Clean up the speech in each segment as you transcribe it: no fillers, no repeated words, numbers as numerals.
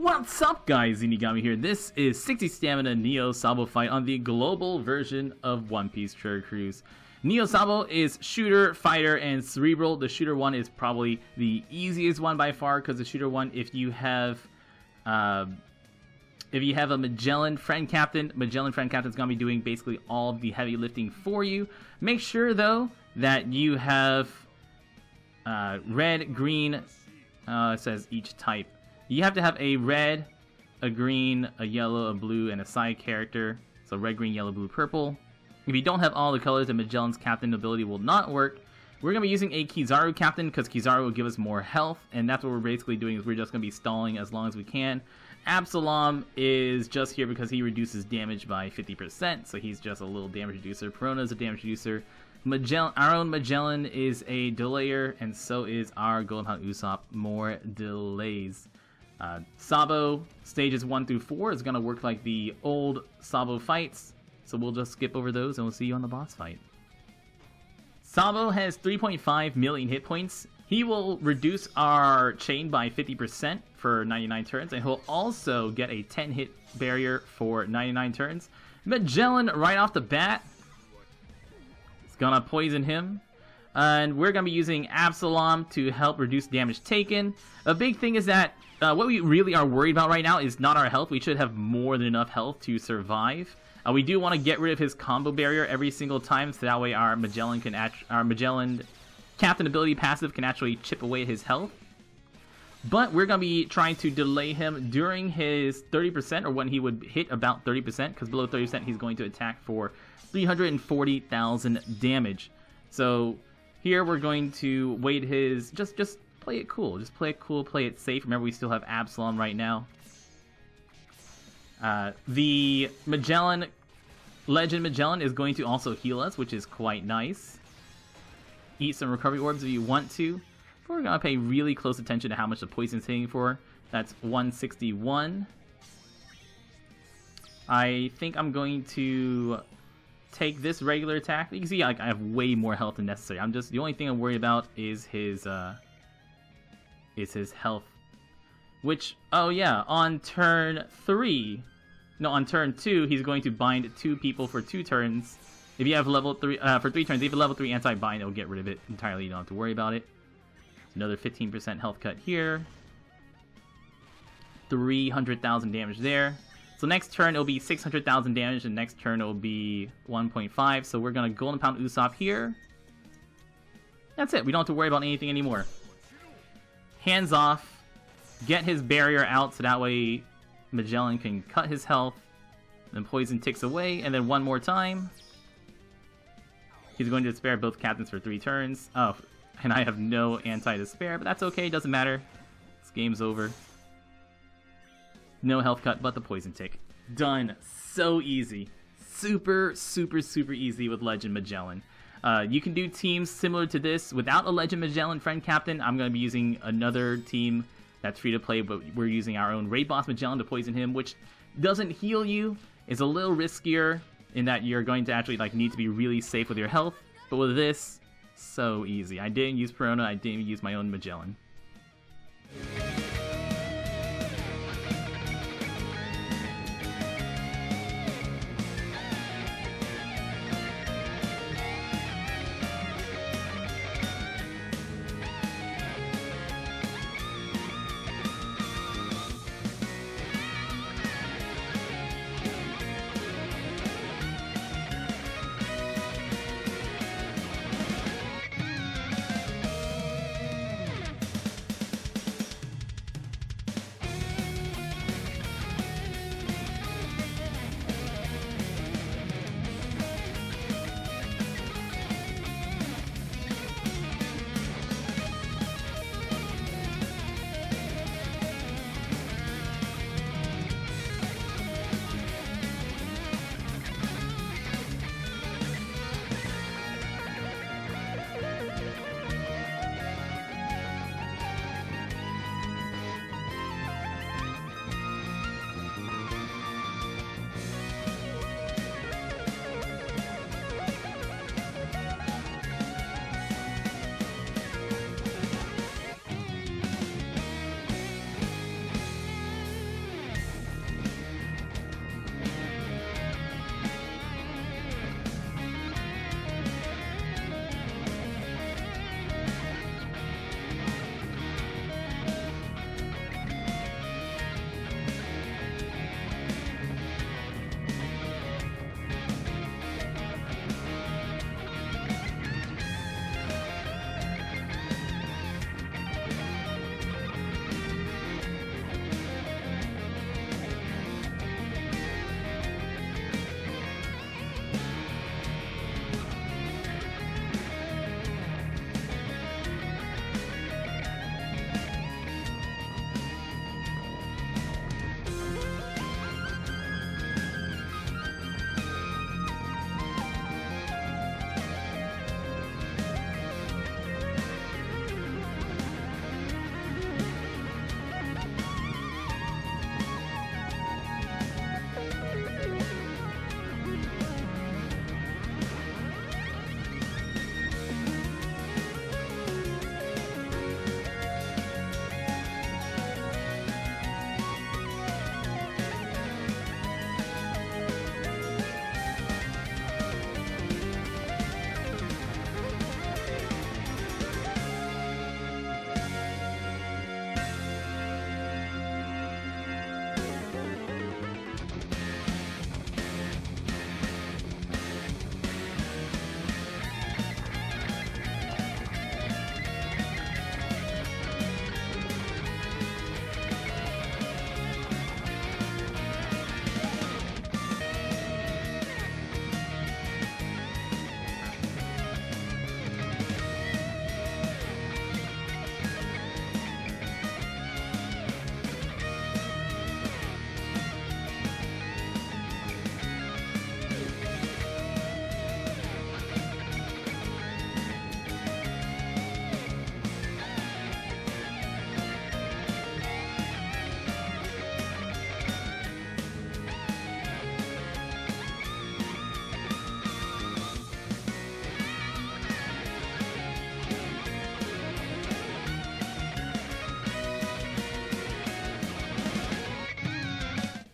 What's up guys, Zinigami here. This is 60 Stamina Neo Sabo fight on the global version of One Piece Treasure Cruise. Neo Sabo is shooter, fighter, and cerebral. The shooter one is probably the easiest one by far, because the shooter one, if you have a Magellan friend captain, is going to be doing basically all of the heavy lifting for you. Make sure though that you have red, green, it says each type. You have to have a red, a green, a yellow, a blue, and a side character. So red, green, yellow, blue, purple. If you don't have all the colors, the Magellan's captain ability will not work. We're going to be using a Kizaru captain because Kizaru will give us more health. And that's what we're basically doing, is we're just going to be stalling as long as we can. Absalom is just here because he reduces damage by 50%. So he's just a little damage reducer. Perona is a damage reducer. Magellan, our own Magellan is a delayer. And so is our Golden Pound Usopp. More delays. Sabo stages 1 through 4 is going to work like the old Sabo fights, so we'll just skip over those and we'll see you on the boss fight. Sabo has 3.5 million hit points. He will reduce our chain by 50% for 99 turns, and he'll also get a 10 hit barrier for 99 turns. Magellan, right off the bat, is going to poison him. And we're going to be using Absalom to help reduce damage taken. A big thing is that what we really are worried about right now is not our health. We should have more than enough health to survive. We do want to get rid of his combo barrier every single time, so that way our Magellan captain ability passive can actually chip away at his health. But we're going to be trying to delay him during his 30%, or when he would hit about 30%, because below 30% he's going to attack for 340,000 damage. So here we're going to wait his... Just play it cool. Just play it cool, play it safe. Remember, we still have Absalom right now. The Magellan, Legend Magellan, is going to also heal us, which is quite nice. Eat some recovery orbs if you want to. But we're going to pay really close attention to how much the poison's hitting for. That's 161. I think I'm going to take this regular attack. You can see I have way more health than necessary. The only thing I'm worried about is his health. Which, oh yeah, on turn 2, he's going to bind 2 people for 2 turns. If you have level 3, for 3 turns, if you have level 3 anti-bind, it'll get rid of it entirely. You don't have to worry about it. Another 15% health cut here. 300,000 damage there. So next turn it'll be 600,000 damage, and next turn it'll be 1.5. So we're gonna Golden Pound Usopp here. That's it. We don't have to worry about anything anymore. Hands off. Get his barrier out so that way Magellan can cut his health. Then poison ticks away, and then one more time. He's going to spare both captains for 3 turns. Oh, and I have no anti-despair, but that's okay. Doesn't matter. This game's over. No health cut, but the poison tick. Done. So easy. Super, super, super easy with Legend Magellan. You can do teams similar to this without a Legend Magellan friend captain. I'm going to be using another team that's free to play, but we're using our own Raid Boss Magellan to poison him, which doesn't heal you. It's a little riskier in that you're going to actually need to be really safe with your health. But with this, so easy. I didn't use Perona. I didn't use my own Magellan.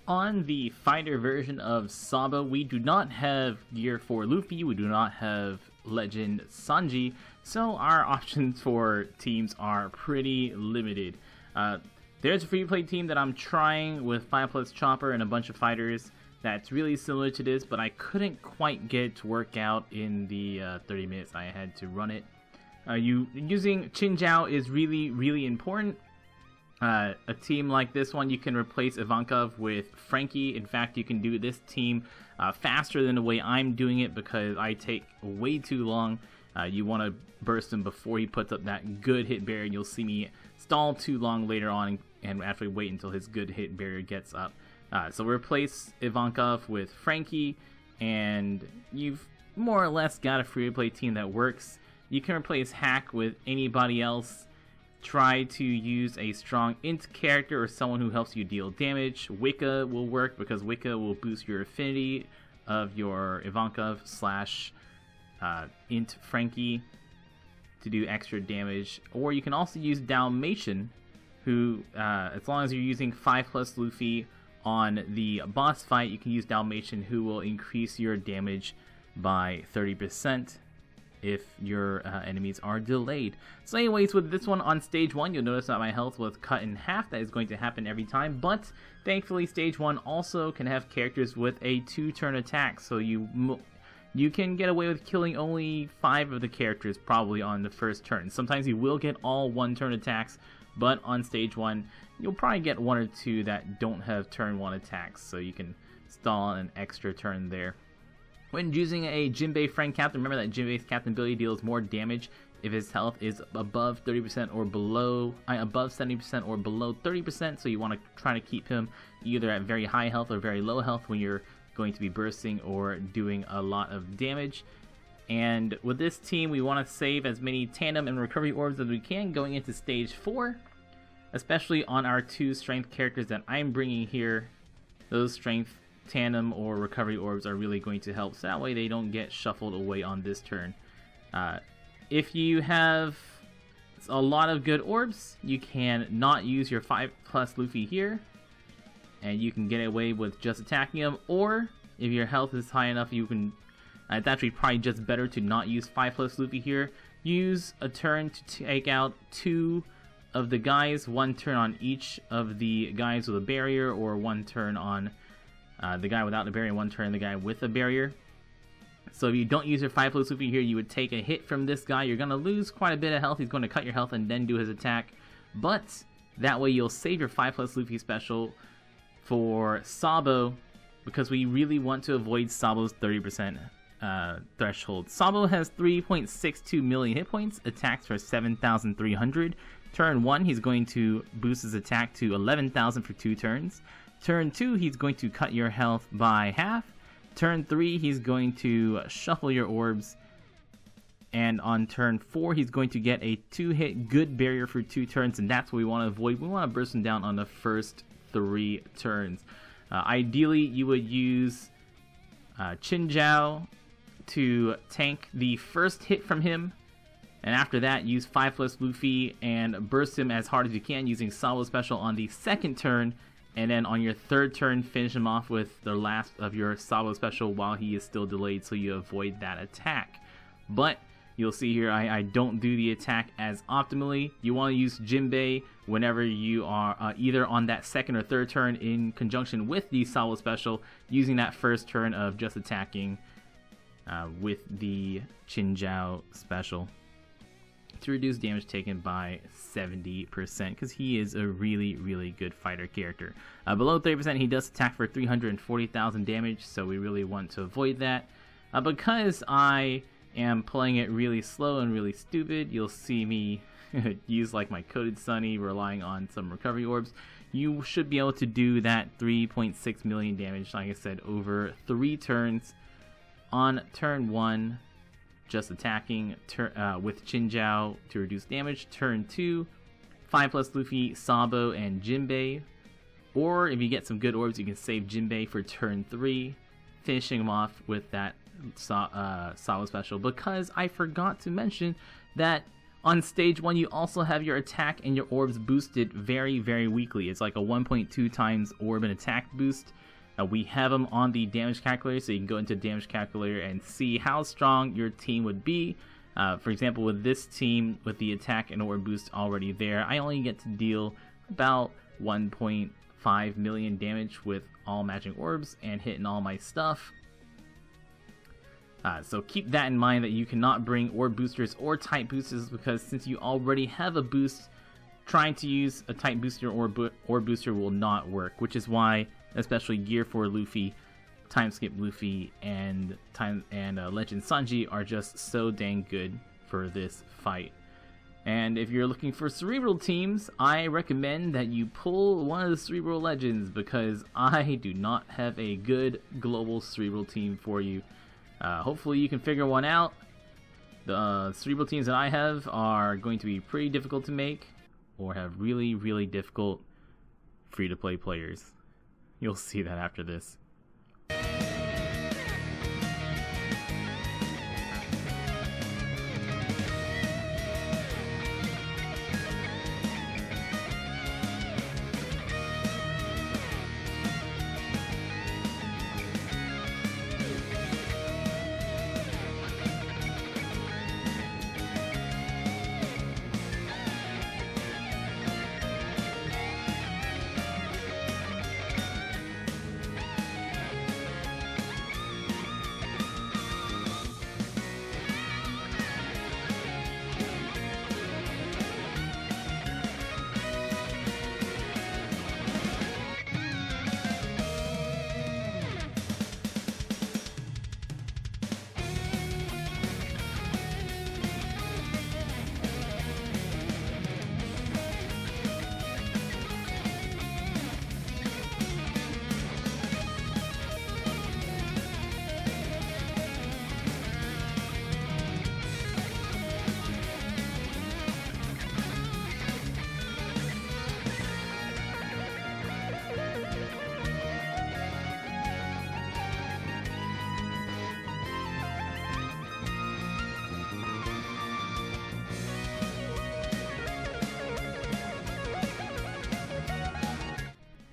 On the fighter version of Sabo, we do not have gear for Luffy, we do not have Legend Sanji, so our options for teams are pretty limited. There's a free-to-play team that I'm trying with 5+ Chopper and a bunch of fighters that's really similar to this, but I couldn't quite get it to work out in the 30 minutes I had to run it. Using Chinjiao is really important. A team like this one, you can replace Ivankov with Frankie. In fact, you can do this team faster than the way I'm doing it because I take way too long. You want to burst him before he puts up that good hit barrier. You'll see me stall too long later on and actually wait until his good hit barrier gets up. So replace Ivankov with Frankie, and you've more or less got a free-to-play team that works. You can replace Hack with anybody else. Try to use a strong int character or someone who helps you deal damage. Wicca will work because Wicca will boost your affinity of your Ivankov / int Frankie to do extra damage. Or you can also use Dalmatian, who, as long as you're using 5+ Luffy on the boss fight, you can use Dalmatian, who will increase your damage by 30%. If your enemies are delayed. So anyways, with this one on stage 1, you'll notice that my health was cut in half. That is going to happen every time, but thankfully stage 1 also can have characters with a 2-turn attack, so you can get away with killing only 5 of the characters probably on the first turn. Sometimes you will get all 1-turn attacks, but on stage 1 you'll probably get 1 or 2 that don't have turn 1 attacks, so you can stall an extra turn there. When using a Jimbei friend captain, remember that Jimbei's captain ability deals more damage if his health is above 30% or below, above 70% or below 30%. So you want to try to keep him either at very high health or very low health when you're going to be bursting or doing a lot of damage. And with this team, we want to save as many tandem and recovery orbs as we can going into stage 4, especially on our 2 strength characters that I'm bringing here. Those strength tandem or recovery orbs are really going to help, so that way they don't get shuffled away on this turn. If you have a lot of good orbs, you can not use your 5+ Luffy here, and you can get away with just attacking him, or if your health is high enough, you can, it's actually probably just better to not use 5+ Luffy here. Use a turn to take out 2 of the guys, 1 turn on each of the guys with a barrier, or 1 turn on the guy without the barrier, 1 turn the guy with a barrier. So if you don't use your 5+ Luffy here, you would take a hit from this guy. You're going to lose quite a bit of health. He's going to cut your health and then do his attack. But that way you'll save your 5+ Luffy special for Sabo, because we really want to avoid Sabo's 30% threshold. Sabo has 3.62 million hit points, attacks for 7,300. Turn 1, he's going to boost his attack to 11,000 for 2 turns. Turn 2, he's going to cut your health by half. Turn 3, he's going to shuffle your orbs. And on turn 4, he's going to get a 2-hit good barrier for 2 turns, and that's what we want to avoid. We want to burst him down on the first 3 turns. Ideally, you would use Chinjiao to tank the first hit from him, and after that, use 5+ Luffy and burst him as hard as you can using Sabo special on the second turn. And then on your 3rd turn, finish him off with the last of your Sabo special while he is still delayed, so you avoid that attack. But you'll see here I don't do the attack as optimally. You want to use Jimbei whenever you are either on that 2nd or 3rd turn in conjunction with the Sabo special, using that 1st turn of just attacking with the Chinjiao special to reduce damage taken by 70%, because he is a really good fighter character. Below 30%, he does attack for 340,000 damage, so we really want to avoid that. Because I am playing it really slow and really stupid, you'll see me use like my Coded Sunny, relying on some recovery orbs. You should be able to do that 3.6 million damage, like I said, over 3 turns. On turn 1, just attacking with Chinjiao to reduce damage. Turn 2, 5+ Luffy, Sabo, and Jimbei. Or if you get some good orbs, you can save Jimbei for turn 3, finishing him off with that Sabo special. Because I forgot to mention that On stage 1, you also have your attack and your orbs boosted very, very weakly. It's like a 1.2 times orb and attack boost. We have them on the damage calculator, so you can go into damage calculator and see how strong your team would be. For example, with this team, with the attack and orb boost already there, I only get to deal about 1.5 million damage with all matching orbs and hitting all my stuff. So keep that in mind, that you cannot bring orb boosters or type boosters, because since you already have a boost, trying to use a type booster or orb booster will not work, which is why especially Gear 4 Luffy, Timeskip Luffy, and Legend Sanji are just so dang good for this fight. And if you're looking for Cerebral teams, I recommend that you pull one of the Cerebral Legends, because I do not have a good global Cerebral team for you. Hopefully you can figure one out. The Cerebral teams that I have are going to be pretty difficult to make, or have really, really difficult free-to-play players. You'll see that after this.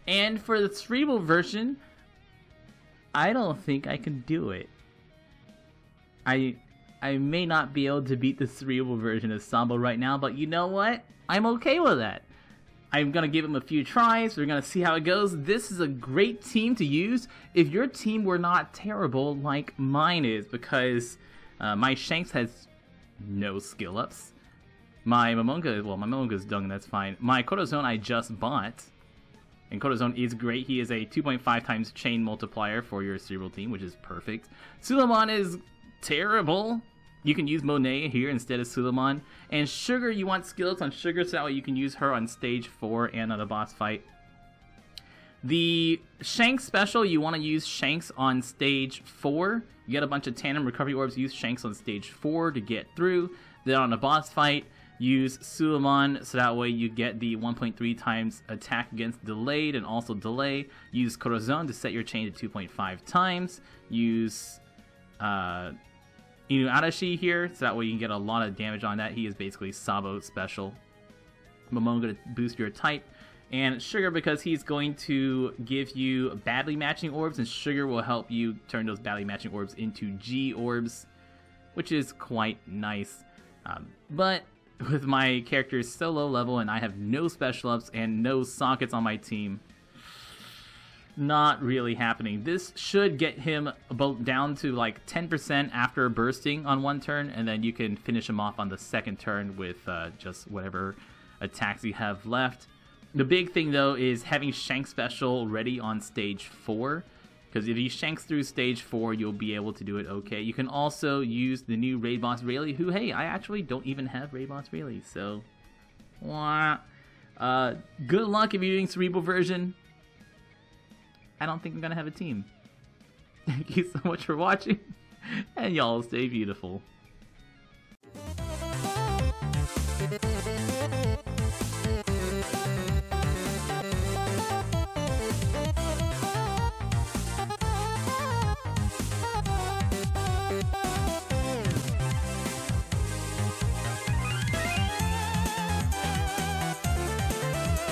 And for the Cerebral version, I don't think I can do it. I may not be able to beat the Cerebral version of Sabo right now, but you know what? I'm okay with that. I'm going to give him a few tries. We're going to see how it goes. This is a great team to use if your team were not terrible like mine is, because my Shanks has no skill ups. My Momonga, well, my Momonga's done, that's fine. My Corazon I just bought. And Corazon is great. He is a 2.5 times chain multiplier for your Cerebral team, which is perfect. Suleiman is terrible. You can use Monet here instead of Suleiman. And Sugar, you want skill ups on Sugar, so that way you can use her on stage 4 and on a boss fight. The Shanks special, you want to use Shanks on stage 4. You get a bunch of tandem recovery orbs, use Shanks on stage 4 to get through. Then on a boss fight, use Suleiman, so that way you get the 1.3 times attack against delayed and also delay. Use Corazon to set your chain to 2.5 times. Use Inu Arashi here, so that way you can get a lot of damage on that. He is basically Sabo special. Momonga to boost your type. And Sugar, because he's going to give you badly matching orbs, and Sugar will help you turn those badly matching orbs into G orbs, which is quite nice. But with my character so low level and I have no special ups and no sockets on my team, not really happening. This should get him about down to like 10% after bursting on one turn, and then you can finish him off on the second turn with just whatever attacks you have left. The big thing though is having Shanks special ready on stage 4. Because if you Shanks through stage 4, you'll be able to do it okay. You can also use the new Raid Boss Rayleigh, who, hey, I actually don't even have Raid Boss Rayleigh, so... good luck if you're doing Cerebral version. I don't think I'm going to have a team. Thank you so much for watching, and y'all stay beautiful.